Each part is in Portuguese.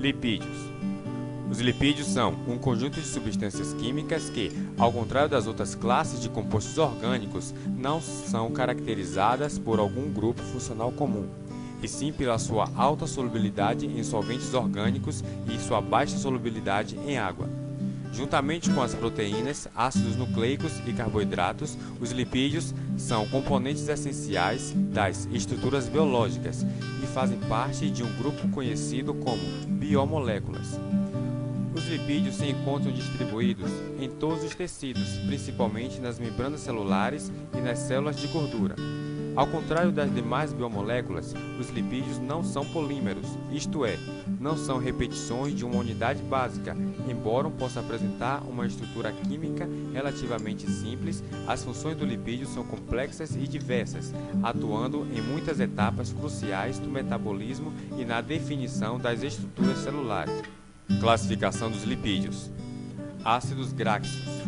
Lipídios. Os lipídios são um conjunto de substâncias químicas que, ao contrário das outras classes de compostos orgânicos, não são caracterizadas por algum grupo funcional comum, e sim pela sua alta solubilidade em solventes orgânicos e sua baixa solubilidade em água. Juntamente com as proteínas, ácidos nucleicos e carboidratos, os lipídios são componentes essenciais das estruturas biológicas e fazem parte de um grupo conhecido como biomoléculas. Os lipídios se encontram distribuídos em todos os tecidos, principalmente nas membranas celulares e nas células de gordura. Ao contrário das demais biomoléculas, os lipídios não são polímeros, isto é, não são repetições de uma unidade básica. Embora possa apresentar uma estrutura química relativamente simples, as funções do lipídio são complexas e diversas, atuando em muitas etapas cruciais do metabolismo e na definição das estruturas celulares. Classificação dos lipídios. Ácidos graxos.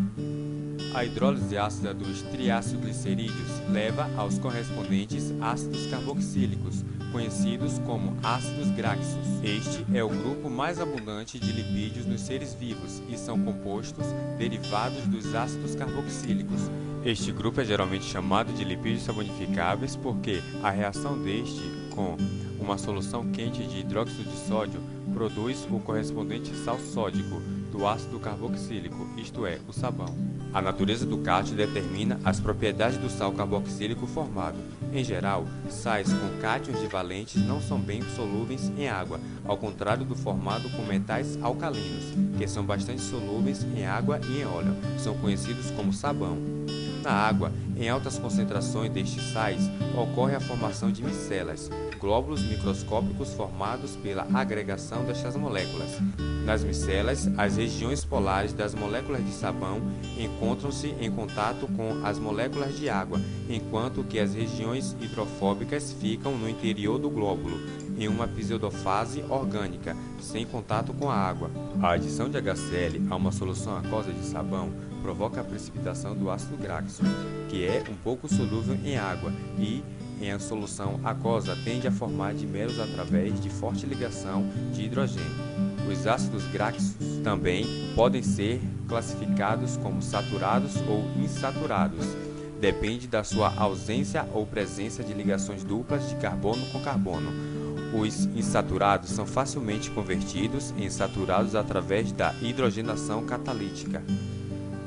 A hidrólise ácida dos triacilglicerídeos leva aos correspondentes ácidos carboxílicos, conhecidos como ácidos graxos. Este é o grupo mais abundante de lipídios nos seres vivos e são compostos derivados dos ácidos carboxílicos. Este grupo é geralmente chamado de lipídios sabonificáveis porque a reação deste com uma solução quente de hidróxido de sódio produz o correspondente sal sódico do ácido carboxílico, isto é, o sabão. A natureza do cátion determina as propriedades do sal carboxílico formado. Em geral, sais com cátions divalentes não são bem solúveis em água, ao contrário do formado com metais alcalinos, que são bastante solúveis em água e em óleo. São conhecidos como sabão. Na água, em altas concentrações destes sais, ocorre a formação de micelas, glóbulos microscópicos formados pela agregação destas moléculas. Nas micelas, as regiões polares das moléculas de sabão encontram-se em contato com as moléculas de água, enquanto que as regiões hidrofóbicas ficam no interior do glóbulo, em uma pseudofase orgânica, sem contato com a água. A adição de HCl a uma solução aquosa de sabão provoca a precipitação do ácido graxo, que é um pouco solúvel em água e, em a solução aquosa, tende a formar dimeros através de forte ligação de hidrogênio. Os ácidos graxos também podem ser classificados como saturados ou insaturados. Depende da sua ausência ou presença de ligações duplas de carbono com carbono. Os insaturados são facilmente convertidos em saturados através da hidrogenação catalítica.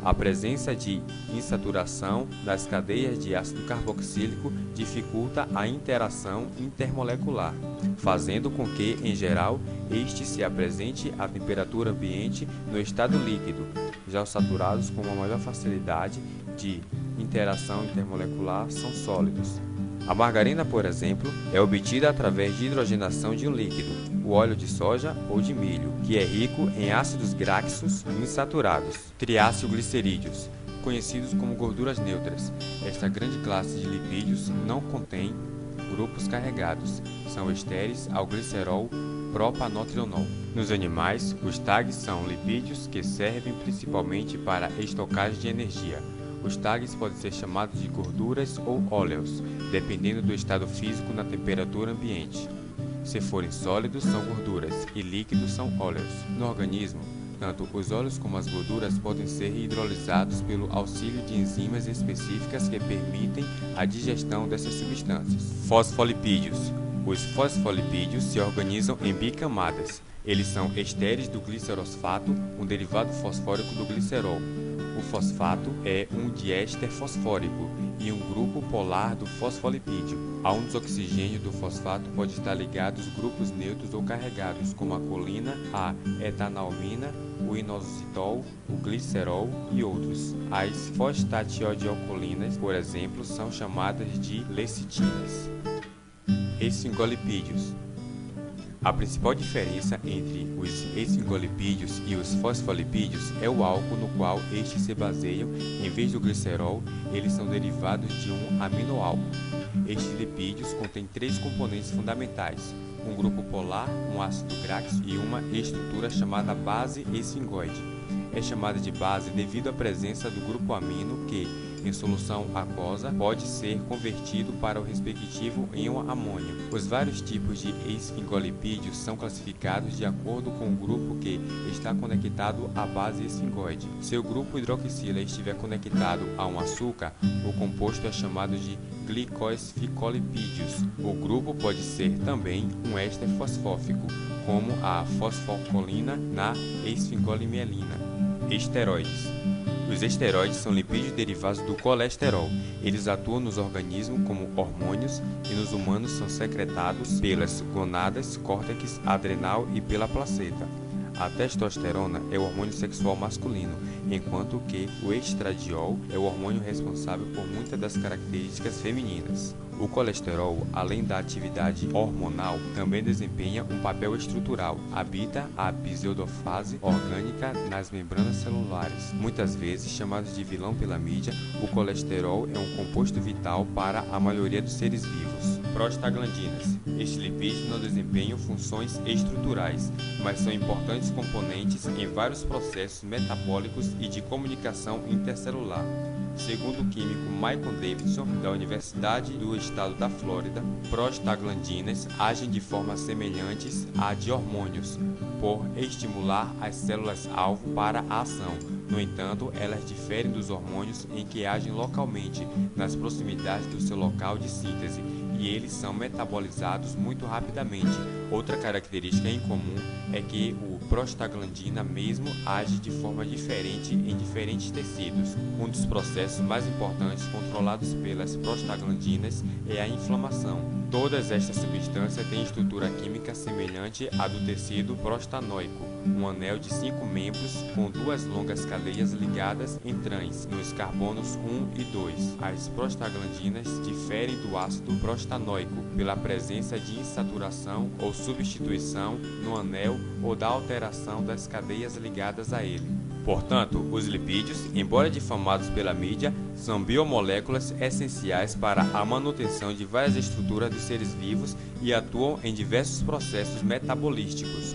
A presença de insaturação das cadeias de ácido carboxílico dificulta a interação intermolecular, fazendo com que, em geral, este se apresente à temperatura ambiente no estado líquido. Já os saturados, com uma maior facilidade de interação intermolecular, são sólidos. A margarina, por exemplo, é obtida através de hidrogenação de um líquido, o óleo de soja ou de milho, que é rico em ácidos graxos insaturados, triacilglicerídeos, conhecidos como gorduras neutras. Esta grande classe de lipídios não contém grupos carregados, são estéreis ao glicerol propanotrilonol. Nos animais, os tags são lipídios que servem principalmente para estocagem de energia. Os tags podem ser chamados de gorduras ou óleos, dependendo do estado físico na temperatura ambiente. Se forem sólidos, são gorduras, e líquidos são óleos. No organismo, tanto os óleos como as gorduras podem ser hidrolisados pelo auxílio de enzimas específicas que permitem a digestão dessas substâncias. Fosfolipídios. Os fosfolipídios se organizam em bicamadas. Eles são estéreis do glicerosfato, um derivado fosfórico do glicerol. O fosfato é um diéster fosfórico e um grupo polar do fosfolipídio. A um desoxigênio do fosfato pode estar ligado aos grupos neutros ou carregados, como a colina, a etanalmina, o inositol, o glicerol e outros. As fosfatidilcolinas, por exemplo, são chamadas de lecitinas. Esfingolipídios. A principal diferença entre os esfingolipídios e os fosfolipídios é o álcool no qual estes se baseiam. Em vez do glicerol, eles são derivados de um aminoálcool. Estes lipídios contêm três componentes fundamentais: um grupo polar, um ácido graxo e uma estrutura chamada base esfingoide. É chamada de base devido à presença do grupo amino que, em solução aquosa pode ser convertido para o respectivo íon amônio. Os vários tipos de esfingolipídios são classificados de acordo com o grupo que está conectado à base esfingoide. Se o grupo hidroxila estiver conectado a um açúcar, o composto é chamado de glicoesficolipídios. O grupo pode ser também um éster fosfófico, como a fosfocolina na esfingolimelina. Esteroides. Os esteroides são lipídios derivados do colesterol. Eles atuam nos organismos como hormônios e nos humanos são secretados pelas gonadas, córtex adrenal e pela placenta. A testosterona é o hormônio sexual masculino, enquanto que o estradiol é o hormônio responsável por muitas das características femininas. O colesterol, além da atividade hormonal, também desempenha um papel estrutural. Habita a pseudofase orgânica nas membranas celulares. Muitas vezes chamado de vilão pela mídia, o colesterol é um composto vital para a maioria dos seres vivos. Prostaglandinas. Estes lipídios não desempenham funções estruturais, mas são importantes componentes em vários processos metabólicos e de comunicação intercelular. Segundo o químico Michael Davidson, da Universidade do Estado da Flórida, prostaglandinas agem de formas semelhantes à de hormônios, por estimular as células-alvo para a ação. No entanto, elas diferem dos hormônios em que agem localmente, nas proximidades do seu local de síntese, e eles são metabolizados muito rapidamente. Outra característica em comum é que o prostaglandina mesmo age de forma diferente em diferentes tecidos. Um dos processos mais importantes controlados pelas prostaglandinas é a inflamação. Todas estas substâncias têm estrutura química semelhante à do tecido prostanóico, um anel de 5 membros com 2 longas cadeias ligadas em trans, nos carbonos 1 e 2. As prostaglandinas diferem do ácido prostanóico pela presença de insaturação ou substituição no anel ou da alteração das cadeias ligadas a ele. Portanto, os lipídios, embora difamados pela mídia, são biomoléculas essenciais para a manutenção de várias estruturas dos seres vivos e atuam em diversos processos metabolísticos.